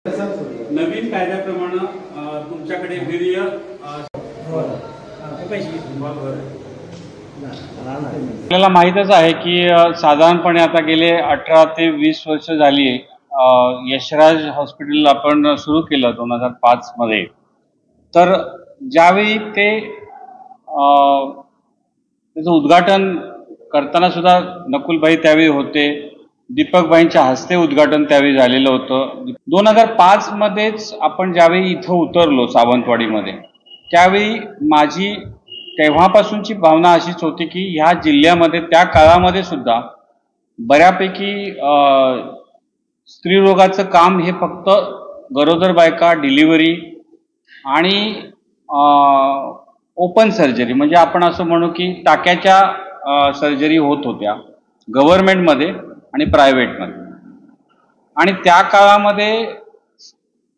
नवीन कायद्याप्रमाणे तुमच्याकडे वीर्य आपल्याला माहीतच आहे की साधारणपणे आता गेले 18 ते 20 वर्ष झाली यशराज हॉस्पिटल आपण सुरू केलं 2005 मध्ये। तर ज्यावेळी ते त्याचं उद्घाटन करताना सुद्धा नकुलभाई त्यावेळी होते, दीपकभाईंच्या हस्ते उद्घाटन त्यावेळी झालेलं होतं। 2005 मध्येच आपण ज्यावेळी इथं उतरलो सावंतवाडीमध्ये, त्यावेळी माझी तेव्हापासूनची भावना अशीच होती की ह्या जिल्ह्यामध्ये त्या काळामध्ये सुद्धा बऱ्यापैकी स्त्रीरोगाचं काम हे फक्त गरोदर बायका, डिलिव्हरी आणि ओपन सर्जरी म्हणजे आपण असं म्हणू की टाक्याच्या सर्जरी होत होत्या गव्हर्नमेंटमध्ये आणि प्रायव्हेटमध्ये। आणि त्या काळामध्ये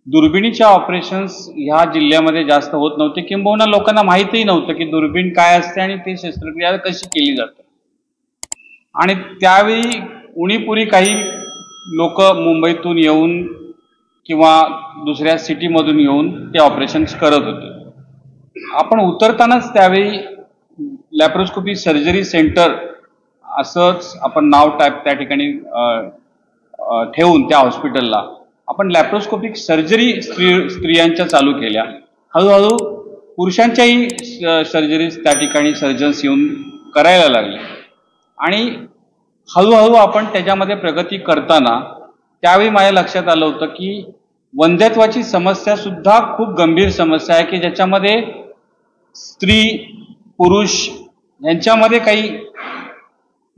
दुर्बिणीच्या ऑपरेशन्स ह्या जिल्ह्यामध्ये जास्त होत नव्हते, किंबहुना लोकांना माहितीही नव्हतं की दुर्बीण काय असते आणि ती शस्त्रक्रिया कशी केली जाते। आणि त्यावेळी उणीपुरी काही लोक मुंबईतून येऊन किंवा दुसऱ्या सिटीमधून येऊन ते ऑपरेशन्स करत होते। आपण उतरतानाच त्यावेळी लॅप्रोस्कोपी सर्जरी सेंटर असंच आपण नाव त्या ठिकाणी ठेवून त्या हॉस्पिटलला आपण लॅप्रोस्कोपिक सर्जरी स्त्रियांच्या चालू केल्या। हळूहळू पुरुषांच्याही सर्जरी त्या ठिकाणी सर्जन्स येऊन करायला लागले आणि हळूहळू आपण त्याच्यामध्ये प्रगती करताना त्यावेळी माझ्या लक्षात आलं होतं की वंध्यत्वाची समस्या सुद्धा खूप गंभीर समस्या आहे की ज्याच्यामध्ये स्त्री पुरुष यांच्यामध्ये काही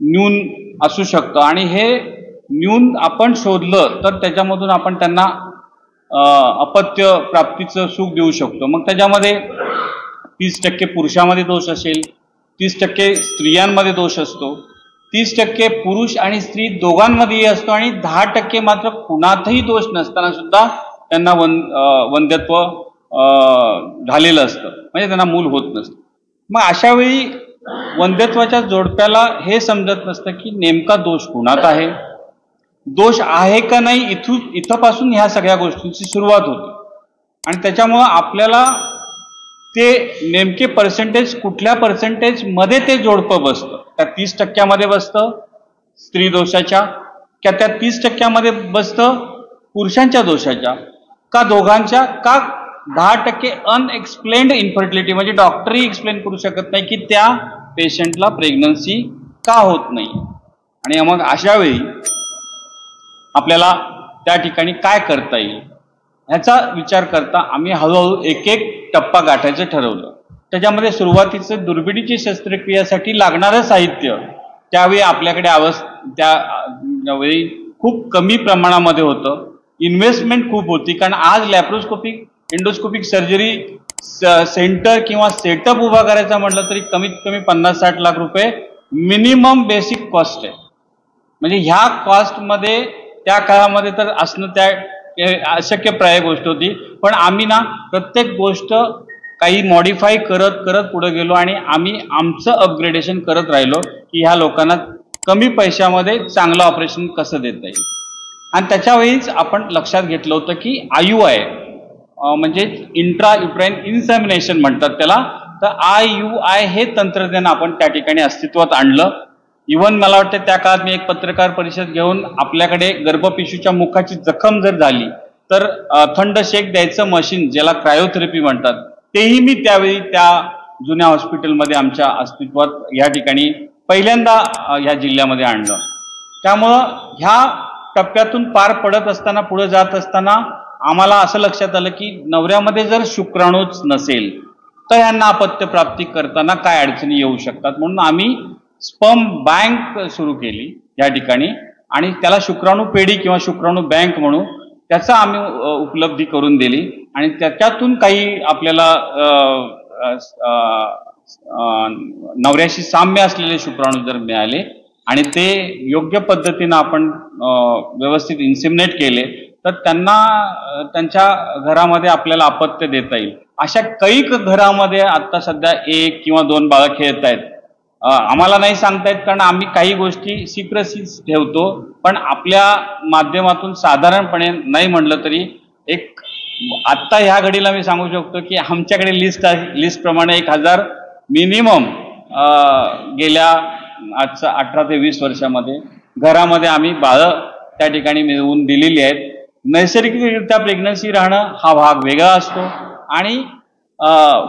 न्यून असू शकतं आणि हे न्यून आपण शोधलं तर त्याच्यामधून आपण त्यांना अपत्य प्राप्तीचं सुख देऊ शकतो। मग त्याच्यामध्ये 30% पुरुषांमध्ये दोष असेल, 30% स्त्रियांमध्ये दोष असतो, 30% पुरुष आणि स्त्री दोघांमध्येही असतो आणि 10% मात्र कुणातही दोष नसताना सुद्धा त्यांना वंध्यत्व झालेलं असतं, म्हणजे त्यांना मूल होत नसतं। मग अशा वेळी वंध्यत्वाच्या जोडप्याला हे समजत नसतं की नेमका दोष कुणात आहे, दोष आहे का नाही, इथपासून ह्या सगळ्या गोष्टींची सुरुवात होते। आणि त्याच्यामुळं आपल्याला ते नेमके पर्सेंटेज कुठल्या पर्सेंटेज मध्ये ते जोडपं बसतं, त्या 30% बसतं स्त्री दोषाच्या का त्या 30% बसतं पुरुषांच्या दोषाच्या का दोघांच्या का 10% अनएक्सप्लेन्ड इन्फर्टिलिटी म्हणजे डॉक्टरही एक्सप्लेन करू शकत नाही की त्या पेशंटला प्रेग्नन्सी का होत नाही। आणि मग अशा वेळी आपल्याला त्या ठिकाणी काय करता येईल ह्याचा विचार करता आम्ही हळूहळू एक एक टप्पा गाठायचं ठरवलं। त्याच्यामध्ये सुरुवातीचं दुर्बिणीची शस्त्रक्रियेसाठी लागणारं साहित्य त्यावेळी आपल्याकडे त्यावेळी खूप कमी प्रमाणामध्ये होतं, इन्व्हेस्टमेंट खूप होती, कारण आज लॅप्रोस्कोपिक एंडोस्कोपिक सर्जरी सेंटर किंवा सेटअप उभा करायचा म्हटलं तरी कमीत कमी 50-60 लाख रुपये मिनिमम बेसिक कॉस्ट आहे। म्हणजे ह्या कॉस्टमध्ये त्या काळामध्ये तर असणं त्या अशक्यप्राय गोष्ट होती, पण आम्ही ना प्रत्येक गोष्ट काही मॉडिफाय करत करत पुढे गेलो आणि आम्ही आमचं अपग्रेडेशन करत राहिलो की ह्या लोकांना कमी पैशामध्ये चांगलं ऑपरेशन कसं देता येईल। आणि त्याच्यावेळीच आपण लक्षात घेतलं होतं की IUI म्हणजे इंट्रा युट्राइन इन्सेमिनेशन म्हणतात त्याला, तर IUI हे तंत्रज्ञान आपण त्या ठिकाणी अस्तित्वात आणलं। इव्हन मला वाटतं त्या काळात मी एक पत्रकार परिषद घेऊन आपल्याकडे गर्भपिशूच्या मुखाची जखम जर झाली तर थंड शेक द्यायचं मशीन ज्याला क्रायोथेरपी म्हणतात तेही मी त्यावेळी त्या जुन्या हॉस्पिटलमध्ये आमच्या अस्तित्वात या ठिकाणी पहिल्यांदा ह्या जिल्ह्यामध्ये आणलं। त्यामुळं ह्या टप्प्यातून पार पडत असताना पुढे जात असताना आम्हाला असं लक्षात आलं की नवऱ्यामध्ये जर शुक्राणूच नसेल तर ह्यांना अपत्य प्राप्ती करताना काय अडचणी येऊ शकतात, म्हणून आम्ही स्पर्म बँक सुरू केली या ठिकाणी आणि त्याला शुक्राणू पेढी किंवा शुक्राणू बँक म्हणू, त्याचा आम्ही उपलब्धी करून दिली आणि त्याच्यातून काही आपल्याला नवऱ्याशी साम्य असलेले शुक्राणू जर मिळाले आणि ते योग्य पद्धतीनं आपण व्यवस्थित इन्सेमिनेट केले तर त्यांना त्यांच्या घरामध्ये आपल्याला अपत्य देता येईल। अशा कैक घरामध्ये आता सध्या 1 किंवा 2 बाळं खेळत आहेत। आम्हाला नाही सांगता येत कारण आम्ही काही गोष्टी सिक्रेसीच ठेवतो, पण आपल्या माध्यमातून साधारणपणे नाही म्हणलं तरी एक आत्ता ह्या घडीला मी सांगू शकतो की आमच्याकडे लिस्ट प्रमाणे 1000 मिनिमम गेल्या 18 ते 20 वर्षामध्ये घरामध्ये आम्ही बाळं त्या ठिकाणी मिळवून दिलेली आहेत. नैसर्गिकरित्या प्रेग्नन्सी राहणं हा भाग वेगळा असतो आणि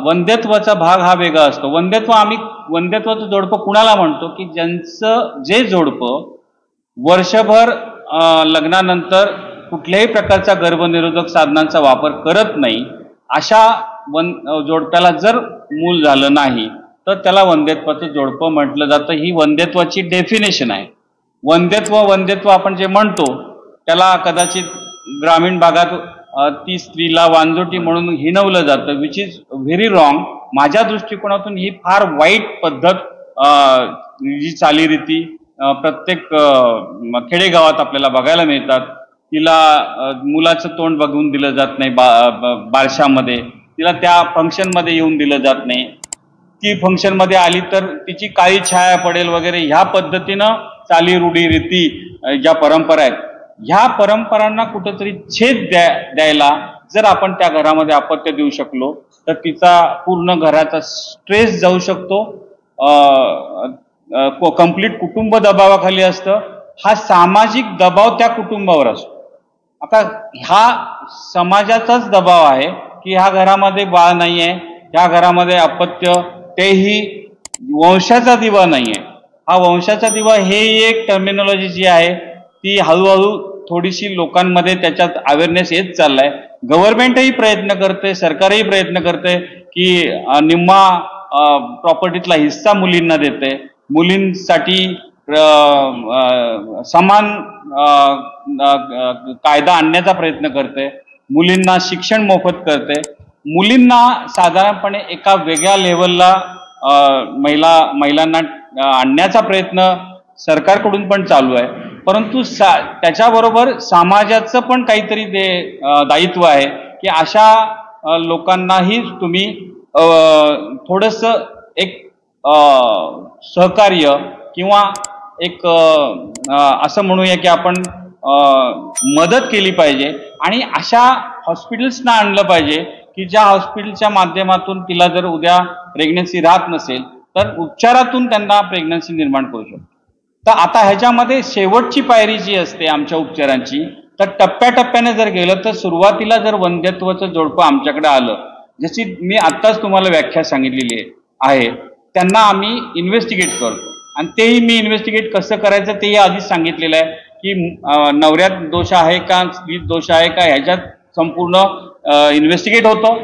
वंध्यत्वाचा भाग हा वेगळा असतो. वंध्यत्वाचं जोडपं कुणाला म्हणतो की ज्यांचं जे जोडपं वर्षभर लग्नानंतर कुठल्याही प्रकारचा गर्भनिरोधक साधनांचा वापर करत नाही, अशा जोडप्याला जर मूल झालं नाही तर त्याला वंध्यत्वाचं जोडपं म्हटलं जातं. ही वंध्यत्वाची डेफिनेशन आहे. वंध्यत्व आपण जे म्हणतो त्याला कदाचित ग्रामीण भागात ती स्त्रीला वांजोटी म्हणून हिणवलं जातं, विच इज व्हेरी रॉंग. माझ्या दृष्टिकोनातून ही फार वाईट पद्धत, जी चालीरीती प्रत्येक खेडेगावात आपल्याला बघायला मिळतात. तिला मुलाचं तोंड बघून दिलं जात नाही बारशामध्ये, तिला त्या फंक्शनमध्ये येऊन दिलं जात नाही. ती फंक्शनमध्ये आली तर तिची काळी छाया पडेल वगैरे, ह्या पद्धतीनं चाली रूढी रीती ज्या परंपरा आहेत, ह्या परंपरांना कुठंतरी छेद द्यायला जर आपण त्या घरामध्ये अपत्य देऊ शकलो तर तिचा पूर्ण घराचा स्ट्रेस जाऊ शकतो. कंप्लीट कुटुंब दबावाखाली असतं. हा सामाजिक दबाव त्या कुटुंबावर असतो. आता हा समाजाचाच दबाव आहे की ह्या घरामध्ये बाळ नाहीये, ह्या घरामध्ये अपत्य, तेही वंशाचा दिवा नाहीये. हा वंशाचा दिवा हे एक टर्मिनॉलॉजी जी आहे ती हळूहळू थोडीशी लोकांमध्ये त्याच्यात अवेअरनेस येत चाललाय. गव्हर्नमेंटही प्रयत्न करते, सरकारही प्रयत्न करते की निम्मा प्रॉपर्टीतला हिस्सा मुलींना देते, मुलींसाठी समान कायदा आणण्याचा प्रयत्न करते, मुलींना शिक्षण मोफत करते, मुलींना साधारणपणे एका वेगळ्या लेवलला महिलांना आणण्याचा प्रयत्न सरकारकडून पण चालू आहे. परंतु त्याच्याबरोबर समाजाचं पण काहीतरी दायित्व आहे की अशा लोकांनाही तुम्ही थोडंसं एक सहकार्य किंवा एक असं म्हणूया की आपण मदत केली पाहिजे आणि अशा हॉस्पिटल्सना आणलं पाहिजे की ज्या हॉस्पिटलच्या माध्यमातून तिला जर उद्या प्रेग्नन्सी राहत नसेल तर उपचारातून त्यांना प्रेग्नन्सी निर्माण करू शकतो. तर आता ह्याच्यामध्ये शेवटची पायरी जी असते आमच्या उपचारांची, तर टप्प्याटप्प्याने जर गेलं तर सुरुवातीला जर वंध्यत्वाचं जोडपं आमच्याकडे आलं, जशी मी आत्ताच तुम्हाला व्याख्या सांगितलेली आहे, त्यांना आम्ही इन्व्हेस्टिगेट करतो आणि तेही मी इन्व्हेस्टिगेट कसं करायचं तेही आधीच सांगितलेलं आहे की नवऱ्यात दोष आहे का, स्त्रीत दोष आहे का, ह्याच्यात संपूर्ण इन्व्हेस्टिगेट होतं.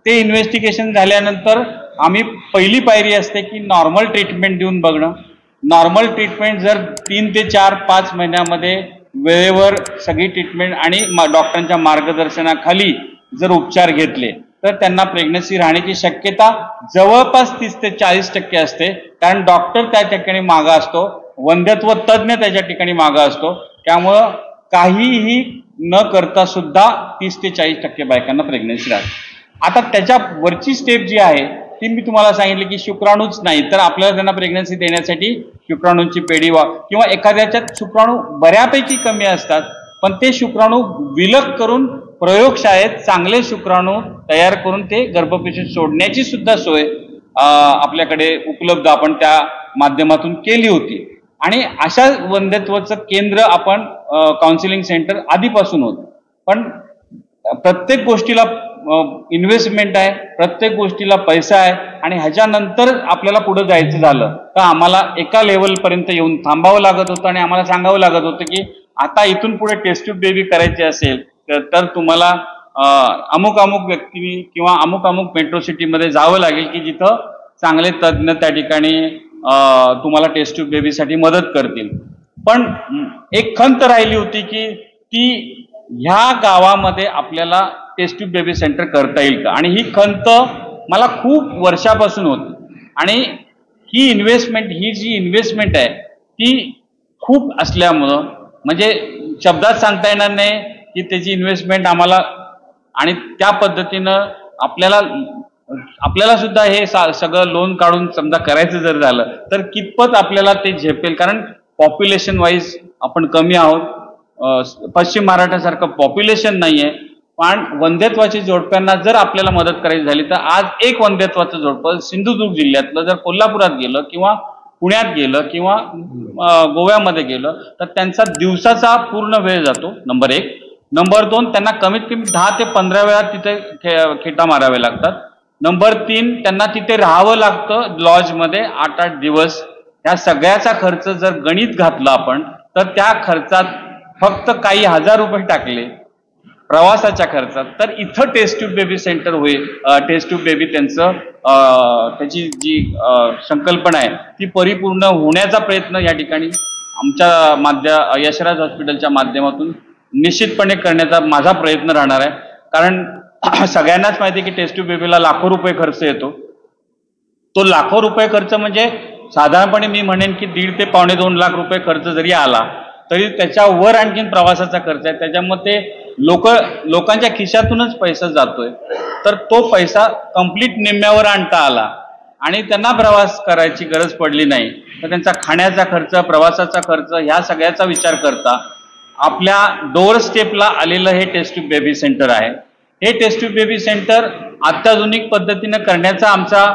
ते इन्व्हेस्टिगेशन झाल्यानंतर आम्ही पहिली पायरी असते की नॉर्मल ट्रीटमेंट देऊन बघणं. नॉर्मल ट्रीटमेंट जर 3 ते 4-5 महिन्यामध्ये वेळेवर सगळी ट्रीटमेंट आणि डॉक्टरांच्या मार्गदर्शनाखाली जर उपचार घेतले तर त्यांना प्रेग्नन्सी राहण्याची शक्यता जवळपास 30 ते 40% असते. कारण डॉक्टर त्या ठिकाणी मागा असतो, वंध्यत्व तज्ज्ञ त्याच्या ठिकाणी मागा असतो. त्यामुळं काहीही न करता सुद्धा 30 ते 40% बायकांना प्रेग्नन्सी राहते. आता त्याच्या वरची स्टेप जी आहे ती मी तुम्हाला सांगितली की शुक्राणूच नाही तर आपल्याला त्यांना प्रेग्नन्सी देण्यासाठी शुक्राणूंची पेढी किंवा एखाद्याच्यात शुक्राणू बऱ्यापैकी कमी असतात, पण ते शुक्राणू विलग करून प्रयोगशाळेत चांगले शुक्राणू तयार करून ते गर्भपिशवीत सोडण्याची सुद्धा सोय आपल्याकडे उपलब्ध आपण त्या माध्यमातून केली होती. आणि अशा वंध्यत्वाचं केंद्र आपण काउन्सिलिंग सेंटर आधीपासून होतं. पण प्रत्येक गोष्टीला इन्व्हेस्टमेंट आहे, प्रत्येक गोष्टीला पैसा आहे आणि ह्याच्यानंतर आपल्याला पुढे जायचं झालं तर आम्हाला एका लेवलपर्यंत येऊन थांबावं लागत होतं आणि आम्हाला सांगावं लागत होतं की आता इथून पुढे टेस्ट ट्यूब बेबी करायची असेल तर तुम्हाला अमुक अमुक व्यक्ती किंवा अमुक अमुक मेट्रो सिटीमध्ये जावं लागेल की जिथं चांगले तज्ज्ञ त्या ठिकाणी तुम्हाला टेस्ट ट्यूब बेबीसाठी मदत करतील. पण एक खंत राहिली होती की ती ह्या गावामध्ये आपल्याला टेस्ट ट्यूब बेबी सेंटर करता येईल का, आणि ही खंत मला खूप वर्षापासून होती. आणि ही जी इन्व्हेस्टमेंट आहे ती खूप असल्यामुळं म्हणजे शब्दात सांगता येणार नाही की त्याची इन्व्हेस्टमेंट आम्हाला, आणि त्या पद्धतीनं आपल्याला सुद्धा हे सगळं लोन काढून समजा करायचं जर झालं तर कितपत आपल्याला ते झेपेल. कारण पॉप्युलेशन वाईज आपण कमी आहोत, पश्चिम महाराष्ट्रासारखं पॉप्युलेशन नाहीये, पण वंध्यत्वाची जोडप्यांना जर आपल्याला मदत करायची झाली तर आज एक वंध्यत्वाचं जोडपं सिंधुदुर्ग जिल्ह्यातलं जर कोल्हापुरात गेलं किंवा पुण्यात गेलं किंवा गोव्यामध्ये गेलं तर त्यांचा दिवसाचा पूर्ण वेळ जातो, नंबर 1. नंबर 2, त्यांना कमीत कमी 10 ते 15 वेळा तिथे खेटा मारावे लागतात. नंबर 3, त्यांना तिथे राहावं लागतं लॉजमध्ये 8-8 दिवस. ह्या सगळ्याचा खर्च जर गणित घातलं आपण तर त्या खर्चात फक्त काही हजार रुपये टाकले प्रवासाच्या खर्चात तर इथं टेस्ट ट्यूब बेबी सेंटर होईल. टेस्ट ट्यूब बेबी त्याची जी संकल्पना आहे ती परिपूर्ण होण्याचा प्रयत्न या ठिकाणी आमच्या यशराज हॉस्पिटलच्या माध्यमातून निश्चितपणे करण्याचा माझा प्रयत्न राहणार आहे. कारण सगळ्यांनाच माहिती आहे की टेस्ट ट्यूब बेबीला लाखो रुपये खर्च येतो. तो लाखो रुपये खर्च म्हणजे साधारणपणे मी म्हणेन की 1.5 ते 2.25 लाख रुपये खर्च जरी आला तरी त्याच्यावर आणखीन प्रवासाचा खर्च आहे. त्याच्यामध्ये लोकांच्या खिशातूनच पैसा जातोय. तर तो पैसा कंप्लीट निम्म्यावर आणता आला आणि त्यांना प्रवास करायची गरज पडली नाही तर त्यांचा खाण्याचा खर्च, प्रवासाचा खर्च ह्या सगळ्याचा विचार करता आपल्या डोअर स्टेपला आलेलं हे टेस्ट ट्यूब बेबी सेंटर आहे. हे टेस्ट ट्यूब बेबी सेंटर अत्याधुनिक पद्धतीने करण्याचा आमचा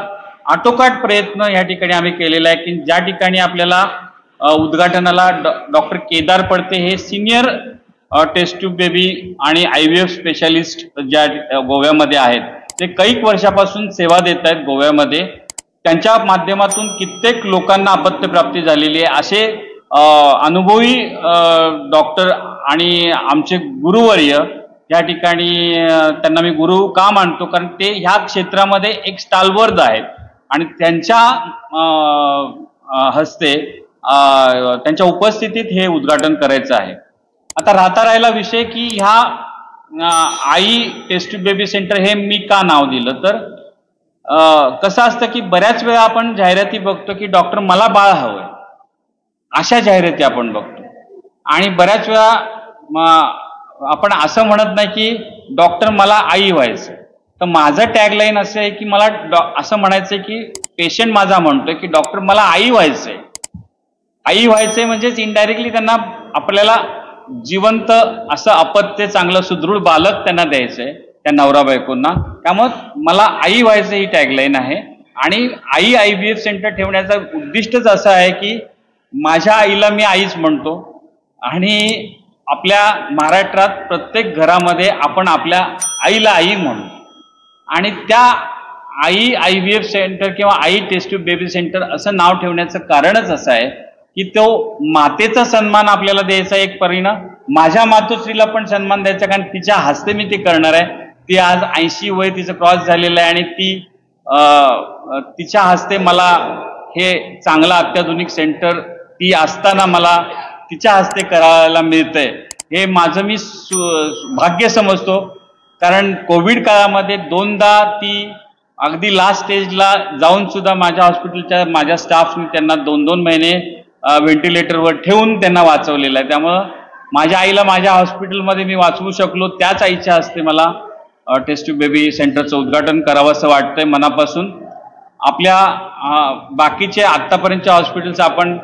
आटोकाट प्रयत्न या ठिकाणी आम्ही केलेला आहे की ज्या ठिकाणी आपल्याला उद्घाटनाला डॉक्टर केदार पडते हे सिनियर टेस्ट ट्यूब बेबी आणि IVF स्पेशालिस्ट ज्या गोव्यामध्ये आहेत ते कैक वर्षापासून सेवा देत आहेत गोव्यामध्ये. त्यांच्या माध्यमातून कित्येक लोकांना अपत्यप्राप्ती झालेली आहे. असे अनुभवी डॉक्टर आणि आमचे गुरुवर्य या ठिकाणी त्यांना मी गुरु का मानतो कारण ते ह्या क्षेत्रामध्ये एक स्टालवर्द आहेत आणि त्यांच्या हस्ते त्यांच्या उपस्थितीत हे उद्घाटन करायचं आहे. आता राहिला विषय की ह्या आई टेस्ट ट्यूब बेबी सेंटर हे मी का नाव दिलं तर कसं असतं की बऱ्याच वेळा आपण जाहिराती बघतो की डॉक्टर मला बाळ हवंय अशा जाहिराती आपण बघतो आणि बऱ्याच वेळा आपण असं म्हणत नाही की डॉक्टर मला आई व्हायचं. तर माझं टॅगलाईन असं आहे की मला असं म्हणायचंय की पेशंट माझा म्हणतोय की डॉक्टर मला आई व्हायचंय. आई व्हायचंय म्हणजेच इनडायरेक्टली त्यांना आपल्याला जिवंत असं अपत्य चांगलं सुदृढ बालक त्यांना द्यायचंय त्या नवरा बायकोंना. त्यामुळे मला आई व्हायचं ही टॅगलाईन आहे आणि आई IVF सेंटर ठेवण्याचं उद्दिष्टच असं आहे की माझ्या आईला मी आईच म्हणतो आणि आपल्या महाराष्ट्रात प्रत्येक घरामध्ये आपण आपल्या आईला आई म्हणतो आणि त्या आई IVF सेंटर किंवा आई टेस्ट ट्यूब बेबी सेंटर असं नाव ठेवण्याचं कारणच असं आहे की तो मातेचा सन्मान आपल्याला द्यायचा एक परिणाम, माझ्या मातोश्रीला पण सन्मान द्यायचा कारण तिच्या हस्ते मी ते करणार आहे. ती आज 80 वय तिचं क्रॉस झालेलं आहे आणि तिच्या हस्ते मला हे चांगलं अत्याधुनिक सेंटर ती असताना मला तिच्या हस्ते करायला मिळतंय हे माझं मी भाग्य समजतो. कारण कोविड काळामध्ये 2दा ती अगदी लास्ट स्टेजला जाऊन सुद्धा माझ्या हॉस्पिटलच्या माझ्या स्टाफने त्यांना 2-2 महिने व्हेंटिलेटरवर ठेवून त्यांना वाचवलेलं आहे. त्यामुळं माझ्या आईला माझ्या हॉस्पिटलमध्ये मी वाचवू शकलो त्याच आईच्या हस्ते मला टेस्ट ट्यूब बेबी सेंटरचं उद्घाटन करावं असं वाटतंय मनापासून. आपल्या बाकीचे आत्तापर्यंतच्या हॉस्पिटल्स आपण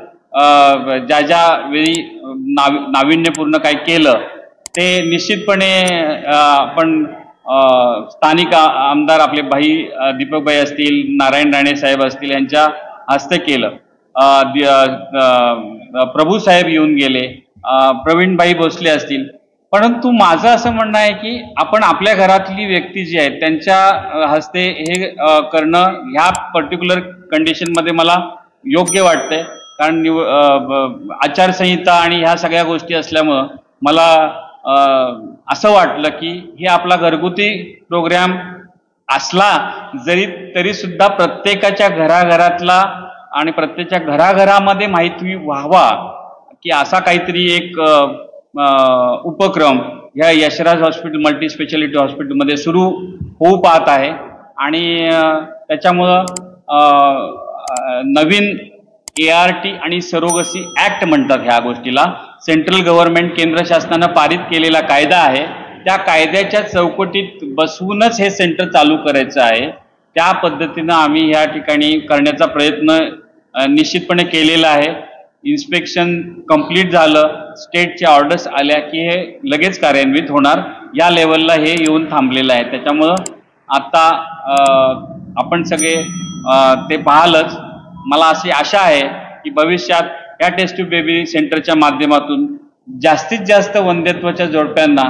ज्या वेळी नाविन्यपूर्ण काही केलं ते निश्चितपणे आपण स्थानिक आमदार आपले दीपकभाई असतील, नारायण राणे साहेब असतील यांच्या हस्ते केलं. प्रभू साहेब येऊन गेले, प्रवीणभाई भोसले असतील. परंतु माझं असं म्हणणं आहे की आपण आपल्या घरातली व्यक्ती जी आहेत त्यांच्या हस्ते हे करणं ह्या पर्टिक्युलर कंडिशनमध्ये मला योग्य वाटतंय. कारण आचारसंहिता आणि ह्या सगळ्या गोष्टी असल्यामुळं मला असं वाटलं की हे आपला घरगुती प्रोग्राम असला तरी सुद्धा प्रत्येकाच्या घराघरातला आणि प्रत्येकाच्या घराघरामध्ये माहिती व्हावा की असा काहीतरी एक उपक्रम ह्या यशराज हॉस्पिटल मल्टी स्पेशालिटी हॉस्पिटलमध्ये सुरू होऊ पाहत आहे आणि त्याच्यामुळं नवीन ART आणि सरोगसी ऍक्ट म्हणतात ह्या गोष्टीला, सेंट्रल गव्हर्नमेंट केंद्र शासनानं पारित केलेला कायदा आहे. त्या कायद्याच्या चौकटीत बसवूनच हे सेंटर चालू करायचं आहे. त्या पद्धतीनं आम्ही या ठिकाणी करण्याचा प्रयत्न निश्चितपणे केलेला आहे. इन्स्पेक्शन कंप्लीट झालं, स्टेटच्या ऑर्डर्स आल्या की हे लगेच कार्यान्वित होणार या लेवलला हे येऊन थांबलेलं आहे. त्याच्यामुळं आता आपण सगळे ते पाहालच. मला अशी आशा आहे की भविष्यात या टेस्ट ट्यूब बेबी सेंटरच्या माध्यमातून जास्तीत जास्त वंध्यत्वाच्या जोडप्यांना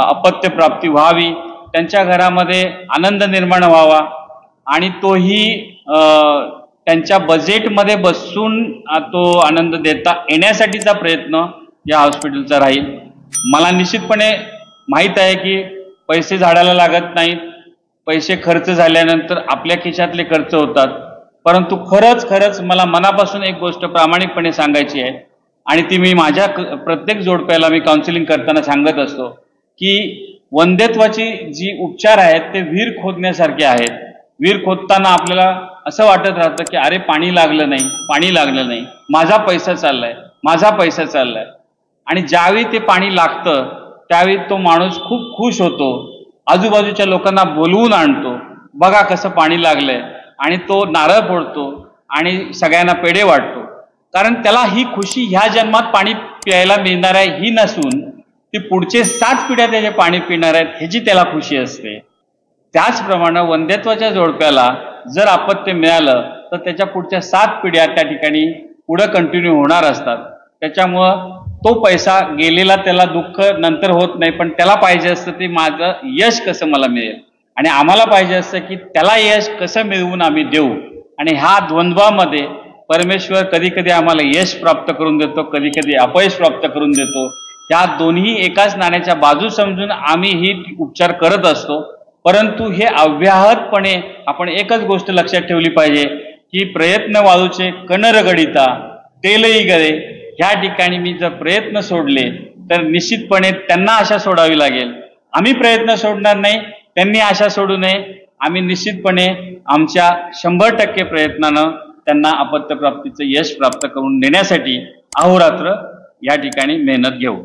अपत्य प्राप्ती व्हावी, त्यांच्या घरामध्ये आनंद निर्माण व्हावा आणि तोही त्यांच्या बजेटमध्ये बसून तो आनंद देता येण्यासाठीचा प्रयत्न या हॉस्पिटलचा राहील. मला निश्चितपणे माहीत आहे की पैसे झाडाला लागत नाहीत, पैसे खर्च झाल्यानंतर आपल्या खिशातले खर्च होतात, परंतु खरंच मला मनापासून एक गोष्ट प्रामाणिकपणे सांगायची आहे आणि ती मी माझ्या प्रत्येक जोडप्याला मी काउन्सिलिंग करताना सांगत असतो की वंध्यत्वाची जी उपचार आहेत ते विहीर खोदण्यासारखे आहेत. विहीर खोदताना आपल्याला असं वाटत राहतं की अरे पाणी लागलं नाही, माझा पैसा चाललाय आणि ज्यावेळी ते पाणी लागतं त्यावेळी तो माणूस खूप खुश होतो, आजूबाजूच्या लोकांना बोलवून आणतो, बघा कसं पाणी लागलंय, आणि तो नारळ फोडतो आणि सगळ्यांना पेढे वाटतो. कारण त्याला ही खुशी ह्या जन्मात पाणी प्यायला मिळणार आहे ही नसून ती पुढचे 7 पिढ्या त्याचे पाणी पिणार आहेत ह्याची त्याला खुशी असते. त्याचप्रमाणे वंध्यत्वाच्या जोडप्याला जर अपत्य मिळालं तर त्याच्या पुढच्या 7 पिढ्या त्या ठिकाणी पुढे कंटिन्यू होणार असतात. त्याच्यामुळं तो पैसा गेलेला त्याला दुःख नंतर होत नाही, पण त्याला पाहिजे असतं ते माझं यश कसं मला मिळेल आणि आम्हाला पाहिजे असतं की त्याला यश कसं मिळवून आम्ही देऊ. आणि ह्या द्वंद्वामध्ये परमेश्वर कधी कधी आम्हाला यश प्राप्त करून देतो, कधी कधी अपयश प्राप्त करून देतो. ह्या दोन्ही एकाच नाण्याच्या बाजू समजून आम्ही ही उपचार करत असतो. परंतु हे अव्याहतपणे आपण एकच गोष्ट लक्षात ठेवली पाहिजे की प्रयत्न वाळूचे कण रगडिता तेलही गळे. ह्या ठिकाणी मी जर प्रयत्न सोडले तर निश्चितपणे त्यांना आशा सोडावी लागेल. आम्ही प्रयत्न सोडणार नाही, त्यांनी आशा सोडू नये. आम्ही निश्चितपणे आमच्या 100% प्रयत्नानं त्यांना अपत्य प्राप्तीचं यश प्राप्त करून देण्यासाठी अहोरात्र या ठिकाणी मेहनत घेऊ.